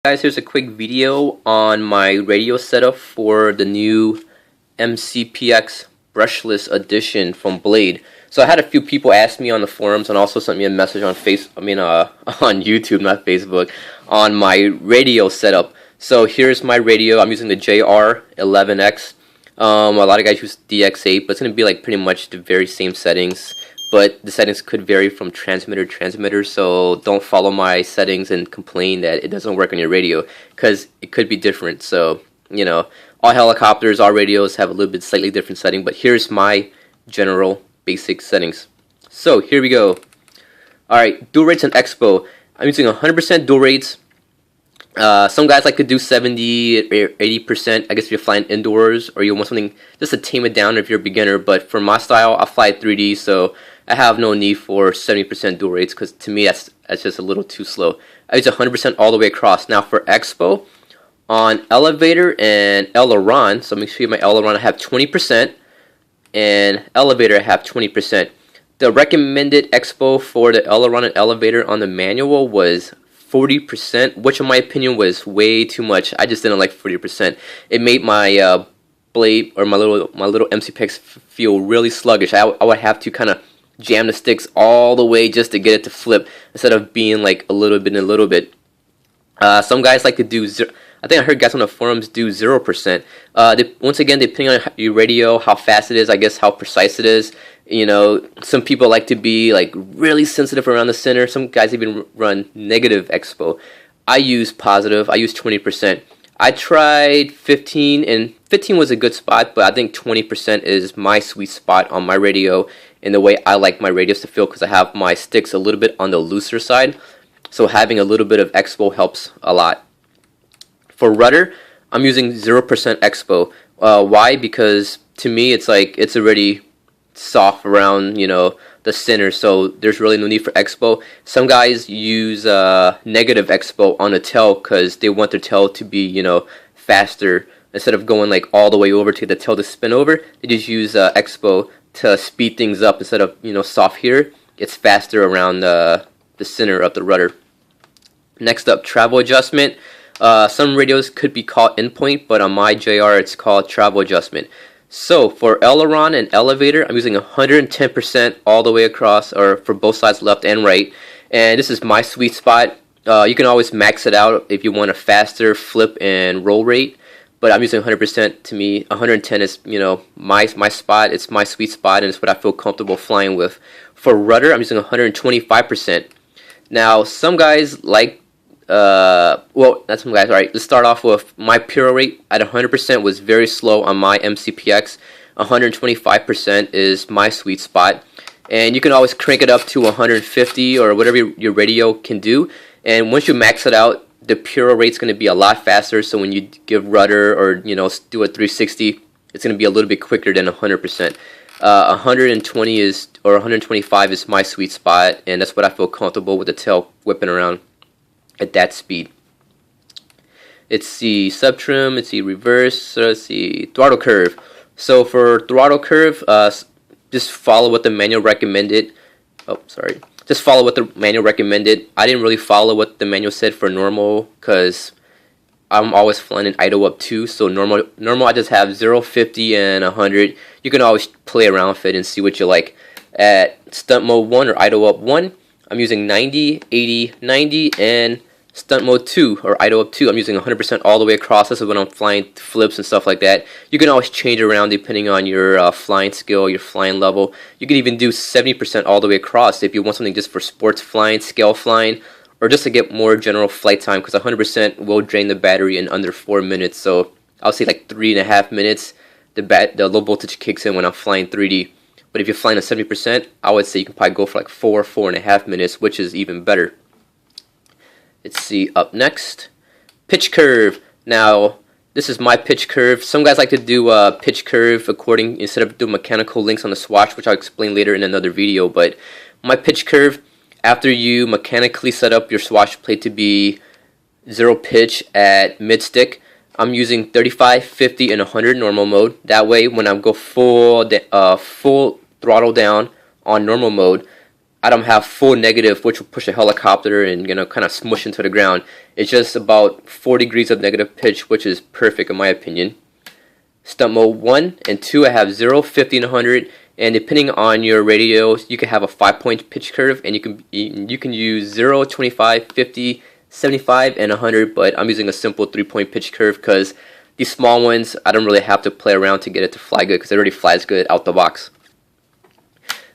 Guys, here's a quick video on my radio setup for the new mcpx brushless edition from Blade. So I had a few people ask me on the forums and also sent me a message on on YouTube, not Facebook, on my radio setup. So here's my radio. I'm using the JR11X. A lot of guys use DX8, but it's going to be like pretty much the very same settings. But the settings could vary from transmitter to transmitter, so don't follow my settings and complain that it doesn't work on your radio, because it could be different. So, you know, all helicopters, all radios have a little bit slightly different setting, but here's my general basic settings. So, here we go. Alright, dual rates and expo. I'm using 100% dual rates. Some guys like to do 70 or 80%, I guess if you're flying indoors or you want something just to tame it down if you're a beginner, but for my style, I fly 3D, so I have no need for 70% dual rates, because to me that's just a little too slow. I use 100% all the way across. Now for expo, on elevator and aileron, so make sure my aileron I have 20% and elevator I have 20%. The recommended expo for the aileron and elevator on the manual was 40%, which in my opinion was way too much. I just didn't like 40%. It made my blade, or my little mcpx feel really sluggish. I would have to kind of jam the sticks all the way just to get it to flip, instead of being like a little bit and a little bit. Some guys like to do I think I heard guys on the forums do 0%. Once again, depending on your radio, how fast it is, I guess how precise it is. You know, some people like to be like really sensitive around the center. Some guys even run negative expo. I use positive. I use 20%. I tried 15, and 15 was a good spot, but I think 20% is my sweet spot on my radio, in the way I like my radios to feel, because I have my sticks a little bit on the looser side. So having a little bit of expo helps a lot. For rudder, I'm using 0% expo. Why? Because to me, it's like it's already soft around, you know, the center, so there's really no need for expo. Some guys use negative expo on the tail because they want their tail to be, you know, faster. Instead of going like all the way over to the tail to spin over, they just use expo to speed things up. Instead of, you know, soft here, it's faster around the center of the rudder. Next up, travel adjustment. Some radios could be called endpoint, but on my JR it's called travel adjustment. So for aileron and elevator, I'm using 110% all the way across, or for both sides, left and right. And this is my sweet spot. You can always max it out if you want a faster flip and roll rate, but I'm using 100%. To me, 110 is, you know, my spot. It's my sweet spot, and it's what I feel comfortable flying with. For rudder, I'm using 125%. Now, some guys like well, not some guys. Alright, let's start off with my pure rate at 100% was very slow on my mcpx. 125% is my sweet spot, and you can always crank it up to 150 or whatever your radio can do. And once you max it out, the pure rate's going to be a lot faster. So when you give rudder, or, you know, do a 360, it's going to be a little bit quicker than 100%. 120 is, or 125 is my sweet spot, and that's what I feel comfortable with the tail whipping around at that speed. It's the subtrim, it's the reverse, it's the throttle curve. So for throttle curve, just follow what the manual recommended. Just follow what the manual recommended. I didn't really follow what the manual said for normal, because I'm always flying in idle up 2. So normal I just have 0, 50, and 100. You can always play around with it and see what you like. At stunt mode 1 or idle up 1, I'm using 90, 80, 90, and stunt mode 2 or idle up 2, I'm using 100% all the way across. This is when I'm flying flips and stuff like that. You can always change around depending on your flying skill, your flying level. You can even do 70% all the way across if you want something just for sports flying, scale flying, or just to get more general flight time, because 100% will drain the battery in under 4 minutes. So I'll say like 3.5 minutes the low voltage kicks in when I'm flying 3D. But if you're flying at 70%, I would say you can probably go for like 4.5 minutes, which is even better. Let's see, up next, pitch curve. Now, this is my pitch curve. Some guys like to do pitch curve instead of doing mechanical links on the swatch, which I'll explain later in another video. But my pitch curve, after you mechanically set up your swatch plate to be 0 pitch at mid stick, I'm using 35, 50, and 100 normal mode. That way, when I go full throttle down on normal mode, I don't have full negative, which will push a helicopter and kind of smush into the ground. It's just about 4 degrees of negative pitch, which is perfect in my opinion. Stunt mode 1 and 2, I have 0, 50, and 100. And depending on your radio, you can have a 5-point pitch curve, and you can use 0, 25, 50, 75, and 100. But I'm using a simple 3-point pitch curve because these small ones, I don't really have to play around to get it to fly good because it already flies good out the box.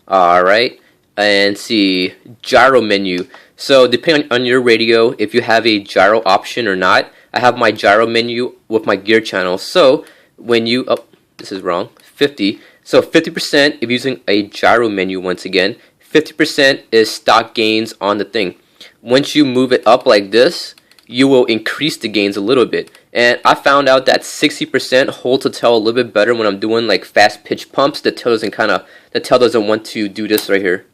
Alright, and see, gyro menu. So depending on your radio, if you have a gyro option or not, I have my gyro menu with my gear channel. So when you, oh, this is wrong, 50. So 50% if using a gyro menu once again, 50% is stock gains on the thing. Once you move it up like this, you will increase the gains a little bit. And I found out that 60% holds the tail a little bit better when I'm doing like fast pitch pumps. The tail doesn't want to do this right here.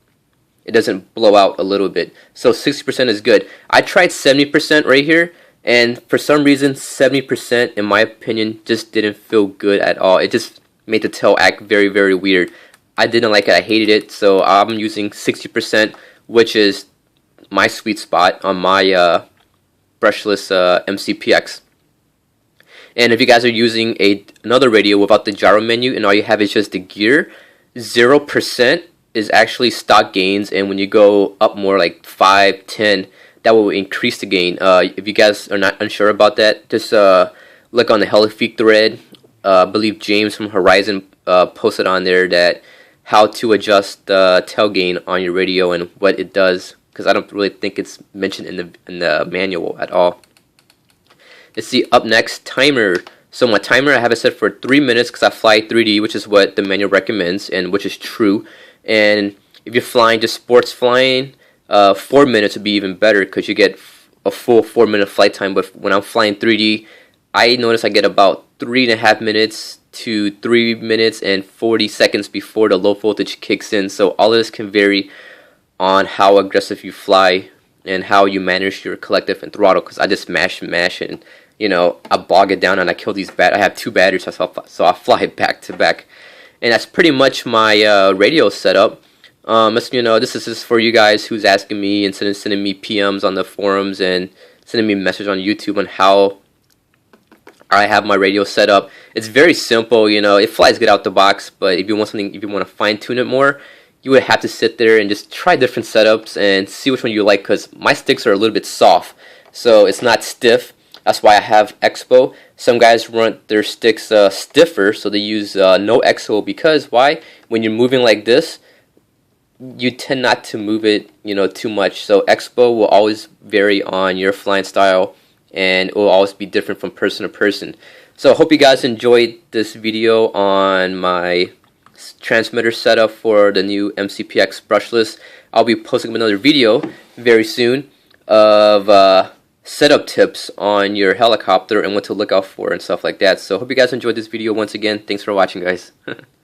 It doesn't blow out a little bit. So 60% is good. I tried 70% right here, and for some reason 70% in my opinion just didn't feel good at all. It just made the tail act very, very weird. I didn't like it. I hated it. So I'm using 60%, which is my sweet spot on my brushless mcpx. And if you guys are using another radio without the gyro menu and all you have is just the gear, 0% is actually stock gains, and when you go up more like 5, 10, that will increase the gain. If you guys are not unsure about that, just look on the Eflite thread. I believe James from Horizon posted on there that how to adjust the tail gain on your radio and what it does, because I don't really think it's mentioned in the manual at all. Let's see, up next, timer. So my timer, I have it set for 3 minutes because I fly 3D, which is what the manual recommends, and which is true. And if you're flying just sports flying, 4 minutes would be even better because you get a full 4-minute flight time. But when I'm flying 3D, I notice I get about 3.5 minutes to 3 minutes and 40 seconds before the low voltage kicks in. So all of this can vary on how aggressive you fly and how you manage your collective and throttle, because I just mash and I bog it down and I kill these I have 2 batteries, so I fly back to back. And that's pretty much my radio setup. This is just for you guys who's asking me and sending me PMs on the forums and sending me a message on YouTube on how I have my radio set up. It's very simple, it flies good out the box, but if you want to fine tune it more, you would have to sit there and just try different setups and see which one you like, because my sticks are a little bit soft, so it's not stiff. That's why I have expo. Some guys run their sticks stiffer, so they use no expo, because why? When you're moving like this, you tend not to move it too much. So expo will always vary on your flying style, and it will always be different from person to person. So I hope you guys enjoyed this video on my transmitter setup for the new mcpx brushless. I'll be posting another video very soon of setup tips on your helicopter and what to look out for and stuff like that. So hope you guys enjoyed this video once again. Thanks for watching, guys.